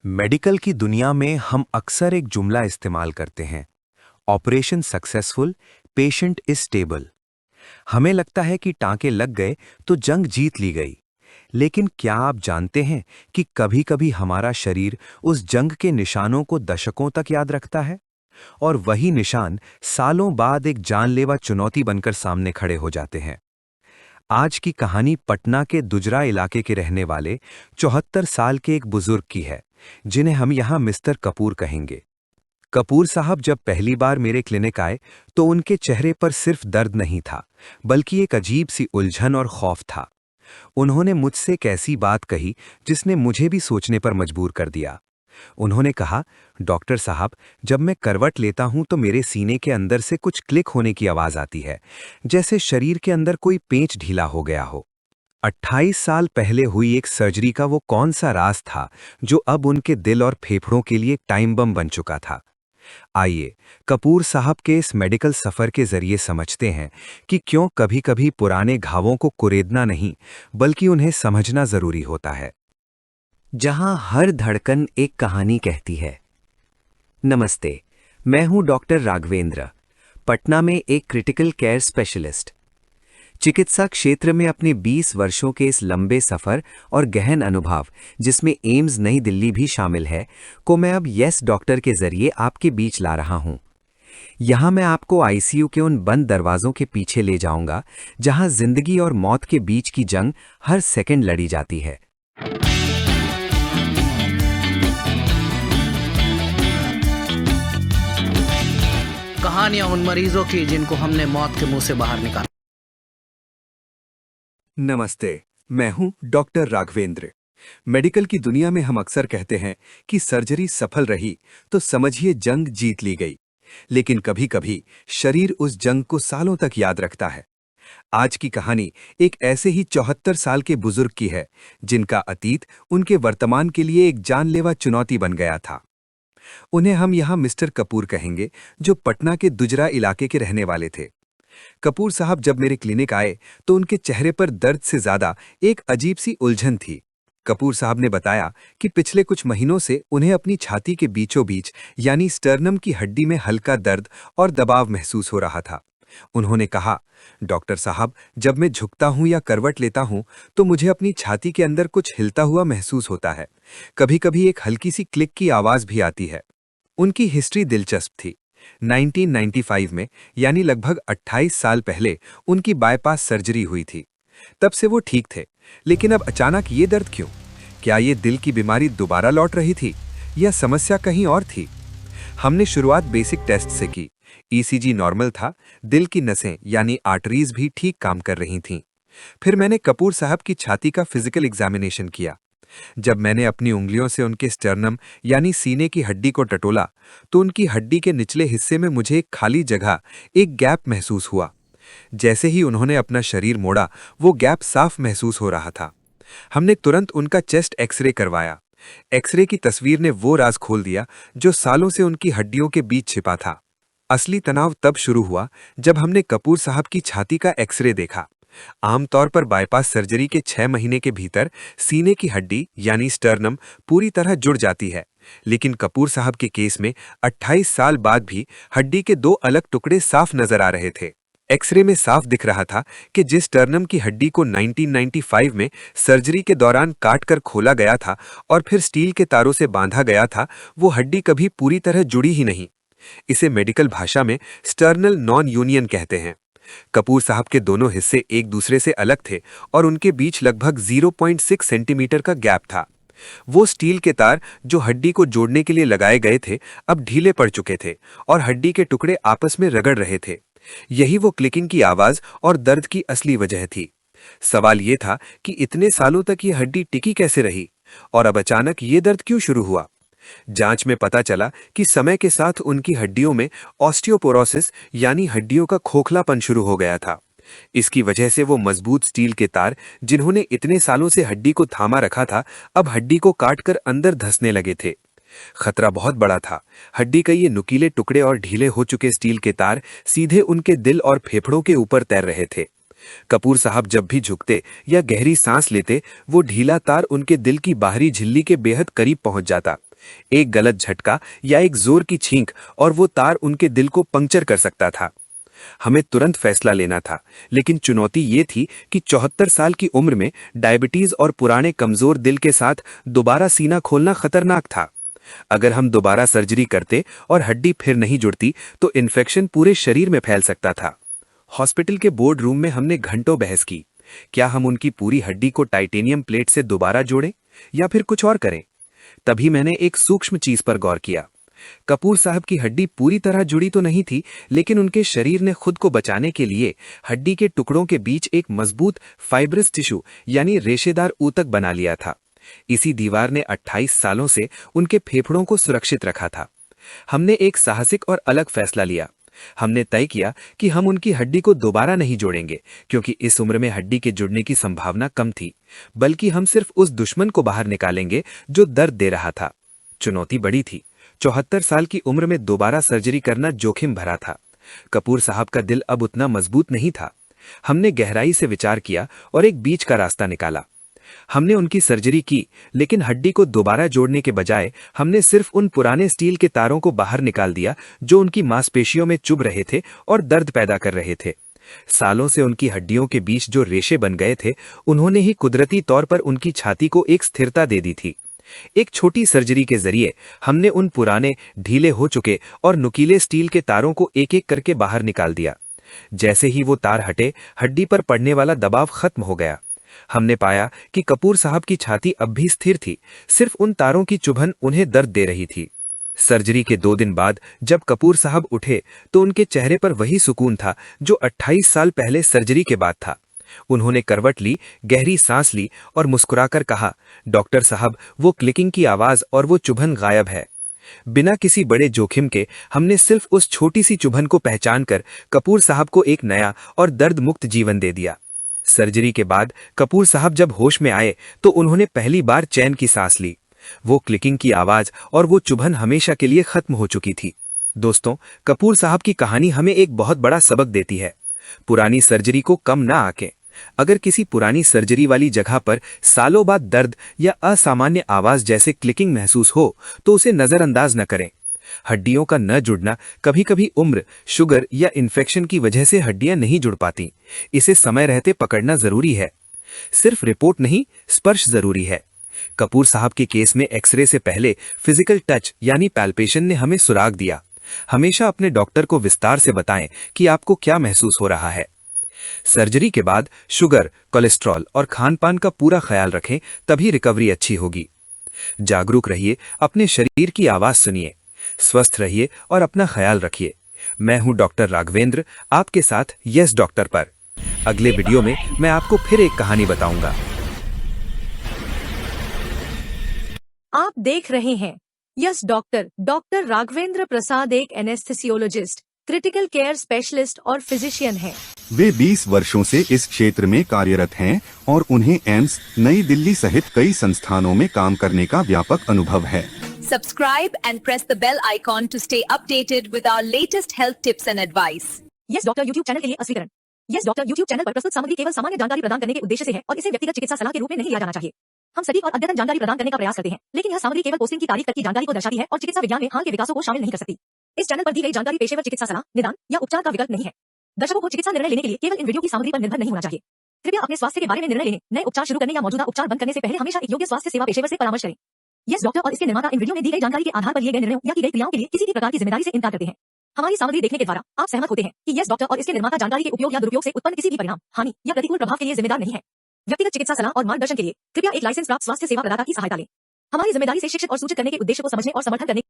Medical की दुनिया में हम अक्सर एक जुमला इस्तेमाल करते हैं, operation successful, patient is stable. हमें लगता है कि टांके लग गए तो जंग जीत ली गई। लेकिन क्या आप जानते हैं कि कभी-कभी हमारा शरीर उस जंग के निशानों को दशकों तक याद रखता है? और वही निशान सालों बाद एक जानलेवा चुनौती बनकर सामने खड़े हो जाते हैं। आज की कहानी पटना के दुजरा इलाके के रहने वाले 74 साल के एक बुजुर्ग की है, जिन्हें हम यहाँ मिस्टर कपूर कहेंगे। कपूर साहब जब पहली बार मेरे क्लिनिक आए तो उनके चेहरे पर सिर्फ दर्द नहीं था, बल्कि एक अजीब सी उलझन और खौफ था। उन्होंने मुझसे एक ऐसी बात कही जिसने मुझे भी सोचने पर मजबूर कर दिया। उन्होंने कहा, डॉक्टर साहब, जब मैं करवट लेता हूं तो मेरे सीने के अंदर से कुछ क्लिक होने की आवाज आती है, जैसे शरीर के अंदर कोई पेंच ढीला हो गया हो। 28 साल पहले हुई एक सर्जरी का वो कौन सा राज था जो अब उनके दिल और फेफड़ों के लिए टाइम बम बन चुका था। आइए कपूर साहब के इस मेडिकल सफर के जरिए समझते हैं कि क्यों कभी-कभी पुराने घावों को कुरेदना नहीं, बल्कि उन्हें समझना जरूरी होता है। जहां हर धड़कन एक कहानी कहती है। नमस्ते, मैं हूं डॉक्टर राघवेंद्र, पटना में एक क्रिटिकल केयर स्पेशलिस्ट। चिकित्सा क्षेत्र में अपने 20 वर्षों के इस लंबे सफर और गहन अनुभव, जिसमें एम्स नई दिल्ली भी शामिल है, को मैं अब यस डॉक्टर के जरिए आपके बीच ला रहा हूं। यहां मैं आपको आईसीयू के उन बंद दरवाजों के पीछे ले जाऊंगा, जहां जिंदगी और मौत के बीच की जंग हर सेकंड लड़ी जाती है। कहानियां उन मरीजों की जिनको हमने मौत के मुंह से बाहर निकाला। नमस्ते, मैं हूं डॉक्टर राघवेंद्र। मेडिकल की दुनिया में हम अक्सर कहते हैं कि सर्जरी सफल रही तो समझिए जंग जीत ली गई। लेकिन कभी-कभी शरीर उस जंग को सालों तक याद रखता है। आज की कहानी एक ऐसे ही 74 साल के बुजुर्ग की है, जिनका अतीत उनके वर्तमान के लिए एक जानलेवा चुनौती बन गया था। उन्हें हम यहाँ मिस्टर कपूर कहेंगे, जो पटना के दुजरा इलाके के रहने वाले थे। कपूर साहब जब मेरे क्लिनिक आए तो उनके चेहरे पर दर्द से ज्यादा एक अजीब सी उलझन थी। कपूर साहब ने बताया कि पिछले कुछ महीनों से उन्हें अपनी छाती के बीचों बीच यानी स्टर्नम की हड्डी में हल्का दर्द और दबाव महसूस हो रहा था। उन्होंने कहा, डॉक्टर साहब, जब मैं झुकता हूं या करवट लेता हूं तो मुझे अपनी छाती के अंदर कुछ हिलता हुआ महसूस होता है। कभी-कभी एक हल्की सी क्लिक की आवाज भी आती है। उनकी हिस्ट्री दिलचस्प थी। 1995 में, यानी लगभग 28 साल पहले, उनकी बाईपास सर्जरी हुई थी। तब से वो ठीक थे, लेकिन अब अचानक ये दर्द क्यों? क्या ये दिल की बीमारी दोबारा लौट रही थी या समस्या कहीं और थी? हमने शुरुआत बेसिक टेस्ट से की। ईसीजी नॉर्मल था, दिल की नसें यानी आर्टरीज भी ठीक काम कर रही थीं। फिर मैंने कपूर साहब की छाती का फिजिकल एग्जामिनेशन किया। जब मैंने अपनी उंगलियों से उनके स्टर्नम यानी सीने की हड्डी को टटोला तो उनकी हड्डी के निचले हिस्से में मुझे एक खाली जगह, एक गैप महसूस हुआ। जैसे ही उन्होंने अपना शरीर मोड़ा, वो गैप साफ महसूस हो रहा था। हमने तुरंत उनका चेस्ट एक्सरे करवाया। एक्सरे की तस्वीर ने वो राज खोल दिया जो सालों से उनकी हड्डियों के बीच छिपा था। असली तनाव तब शुरू हुआ जब हमने कपूर साहब की छाती का एक्सरे देखा। आमतौर पर बाईपास सर्जरी के 6 महीने के भीतर सीने की हड्डी यानी स्टर्नम पूरी तरह जुड़ जाती है, लेकिन कपूर साहब के केस में 28 साल बाद भी हड्डी के 2 अलग टुकड़े साफ नजर आ रहे थे। एक्सरे में साफ दिख रहा था कि जिस स्टर्नम की हड्डी को 1995 में सर्जरी के दौरान काटकर खोला गया था और फिर स्टील के तारों से बांधा गया था, वो हड्डी कभी पूरी तरह जुड़ी ही नहीं। इसे मेडिकल भाषा में स्टर्नल नॉन यूनियन कहते हैं। कपूर साहब के दोनों हिस्से एक दूसरे से अलग थे और उनके बीच लगभग 0.6 सेंटीमीटर का गैप था। वो स्टील के तार जो हड्डी को जोड़ने के लिए लगाए गए थे, अब ढीले पड़ चुके थे और हड्डी के टुकड़े आपस में रगड़ रहे थे। यही वो क्लिकिंग की आवाज और दर्द की असली वजह थी। सवाल ये था कि इतने सालों तक ये हड्डी टिकी कैसे रही और अब अचानक ये दर्द क्यों शुरू हुआ? जांच में पता चला कि समय के साथ उनकी हड्डियों में ऑस्टियोपोरोसिस यानी हड्डियों का खोखलापन शुरू हो गया था। इसकी वजह से वो मजबूत स्टील के तार, जिन्होंने इतने सालों से हड्डी को थामा रखा था, अब हड्डी को काटकर अंदर धंसने लगे थे। खतरा बहुत बड़ा था। हड्डी के ये नुकीले टुकड़े और ढीले हो चुके स्टील के तार सीधे उनके दिल और फेफड़ों के ऊपर तैर रहे थे। कपूर साहब जब भी झुकते या गहरी सांस लेते, वो ढीला तार उनके दिल की बाहरी झिल्ली के बेहद करीब पहुंच जाता एक गलत झटका या एक जोर की छींक और वो तार उनके दिल को पंक्चर कर सकता था। हमें तुरंत फैसला लेना था, लेकिन चुनौती ये थी कि 74 साल की उम्र में डायबिटीज और पुराने कमजोर दिल के साथ दोबारा सीना खोलना खतरनाक था। अगर हम दोबारा सर्जरी करते और हड्डी फिर नहीं जुड़ती तो इन्फेक्शन पूरे शरीर में फैल सकता था। हॉस्पिटल के बोर्ड रूम में हमने घंटों बहस की। क्या हम उनकी पूरी हड्डी को टाइटेनियम प्लेट से दोबारा जोड़ें या फिर कुछ और करें? तभी मैंने एक सूक्ष्म चीज पर गौर किया। कपूर साहब की हड्डी पूरी तरह जुड़ी तो नहीं थी, लेकिन उनके शरीर ने खुद को बचाने के लिए हड्डी के टुकड़ों के बीच एक मजबूत फाइब्रस टिश्यू यानी रेशेदार ऊतक बना लिया था। इसी दीवार ने 28 सालों से उनके फेफड़ों को सुरक्षित रखा था। हमने एक साहसिक और अलग फैसला लिया। हमने तय किया कि हम उनकी हड्डी को दोबारा नहीं जोड़ेंगे, क्योंकि इस उम्र में हड्डी के जुड़ने की संभावना कम थी, बल्कि हम सिर्फ उस दुश्मन को बाहर निकालेंगे जो दर्द दे रहा था। चुनौती बड़ी थी। 74 साल की उम्र में दोबारा सर्जरी करना जोखिम भरा था। कपूर साहब का दिल अब उतना मजबूत नहीं था। हमने गहराई से विचार किया और एक बीच का रास्ता निकाला। हमने उनकी सर्जरी की, लेकिन हड्डी को दोबारा जोड़ने के बजाय हमने सिर्फ उन पुराने स्टील के तारों को बाहर निकाल दिया जो उनकी मांसपेशियों में चुभ रहे थे और दर्द पैदा कर रहे थे। सालों से उनकी हड्डियों के बीच जो रेशे बन गए थे, उन्होंने ही कुदरती तौर पर उनकी छाती को एक स्थिरता दे दी थी। एक छोटी सर्जरी के जरिए हमने उन पुराने, ढीले हो चुके और नुकीले स्टील के तारों को एक एक करके बाहर निकाल दिया। जैसे ही वो तार हटे, हड्डी पर पड़ने वाला दबाव खत्म हो गया। हमने पाया कि कपूर साहब की छाती अब भी स्थिर थी, सिर्फ उन तारों की चुभन उन्हें दर्द दे रही थी। सर्जरी के 2 दिन बाद जब कपूर साहब उठे तो उनके चेहरे पर वही सुकून था जो 28 साल पहले सर्जरी के बाद था। उन्होंने करवट ली, गहरी सांस ली और मुस्कुराकर कहा, डॉक्टर साहब, वो क्लिकिंग की आवाज और वो चुभन गायब है। बिना किसी बड़े जोखिम के हमने सिर्फ उस छोटी सी चुभन को पहचान कर कपूर साहब को एक नया और दर्द मुक्त जीवन दे दिया। सर्जरी के बाद कपूर साहब जब होश में आए तो उन्होंने पहली बार चैन की सांस ली। वो क्लिकिंग की आवाज और वो चुभन हमेशा के लिए खत्म हो चुकी थी। दोस्तों, कपूर साहब की कहानी हमें एक बहुत बड़ा सबक देती है। पुरानी सर्जरी को कम ना आंकें। अगर किसी पुरानी सर्जरी वाली जगह पर सालों बाद दर्द या असामान्य आवाज जैसे क्लिकिंग महसूस हो तो उसे नजरअंदाज न करें। हड्डियों का न जुड़ना कभी कभी उम्र, शुगर या इन्फेक्शन की वजह से हड्डियां नहीं जुड़ पाती। इसे समय रहते पकड़ना जरूरी है। सिर्फ रिपोर्ट नहीं, स्पर्श जरूरी है। कपूर साहब के केस में एक्सरे से पहले फिजिकल टच यानी पैल्पेशन ने हमें सुराग दिया। हमेशा अपने डॉक्टर को विस्तार से बताएं कि आपको क्या महसूस हो रहा है। सर्जरी के बाद शुगर, कोलेस्ट्रॉल और खान-पान का पूरा ख्याल रखें, तभी रिकवरी अच्छी होगी। जागरूक रहिए, अपने शरीर की आवाज सुनिए, स्वस्थ रहिए और अपना ख्याल रखिए। मैं हूं डॉक्टर राघवेंद्र, आपके साथ यस डॉक्टर पर। अगले वीडियो में मैं आपको फिर एक कहानी बताऊंगा। आप देख रहे हैं यस डॉक्टर। डॉक्टर राघवेंद्र प्रसाद एक एनेस्थेसियोलॉजिस्ट, क्रिटिकल केयर स्पेशलिस्ट और फिजिशियन हैं। वे 20 वर्षों से इस क्षेत्र में कार्यरत हैं और उन्हें एम्स, नई दिल्ली सहित कई संस्थानों में काम करने का व्यापक अनुभव है। Subscribe and press the bell icon to stay updated with our latest health tips and advice. Yes doctor YouTube channel के लिए अस्वीकरण। यस डॉक्टर यूट्यूब चैनल पर प्रस्तुत सामग्री केवल सामान्य जानकारी प्रदान करने के उद्देश्य से है और इसे व्यक्तिगत चिकित्सा सलाह के रूप में नहीं लिया जाना चाहिए। हम सटीक और अद्यतन जानकारी प्रदान करने का प्रयास करते हैं, लेकिन यह सामग्री केवल पोस्टिंग की तारीख तक की जानकारी को दर्शाती है और चिकित्सा विज्ञान में हाल के विकासों को शामिल नहीं कर सकती। इस चैनल पर दी गई जानकारी पेशेवर चिकित्सा सलाह, निदान या उपचार का विकल्प नहीं है। दर्शकों को चिकित्सा निर्णय लेने के लिए केवल इन वीडियो की सामग्री पर निर्भर नहीं होना चाहिए। कृपया अपने स्वास्थ्य के बारे में निर्णय लेने, नए उपचार शुरू करने या मौजूदा उपचार बंद करने से पहले हमेशा एक योग्य स्वास्थ्य सेवा पेशेवर से परामर्श करें। यस डॉक्टर और इसके निर्माता इन वीडियो में दी गई जानकारी के आधार पर लिए गए निर्णयों या की गई क्रियाओं के लिए किसी भी प्रकार की जिम्मेदारी से इनकार करते हैं। हमारी सामग्री देखने के द्वारा आप सहमत होते हैं कि यस डॉक्टर और इसके निर्माता जानकारी के उपयोग या दुरुपयोग से उत्पन्न किसी भी परिणाम, हानि या प्रतिकूल प्रभाव के लिए जिम्मेदार नहीं है। व्यक्तिगत चिकित्सा सलाह और मार्गदर्शन के लिए कृपया एक लाइसेंस प्राप्त स्वास्थ्य सेवा प्रदाता की सहायता लें। हमारी जिम्मेदारी से शिक्षित और सूचित करने के उद्देश्य को समझने और समर्थन करने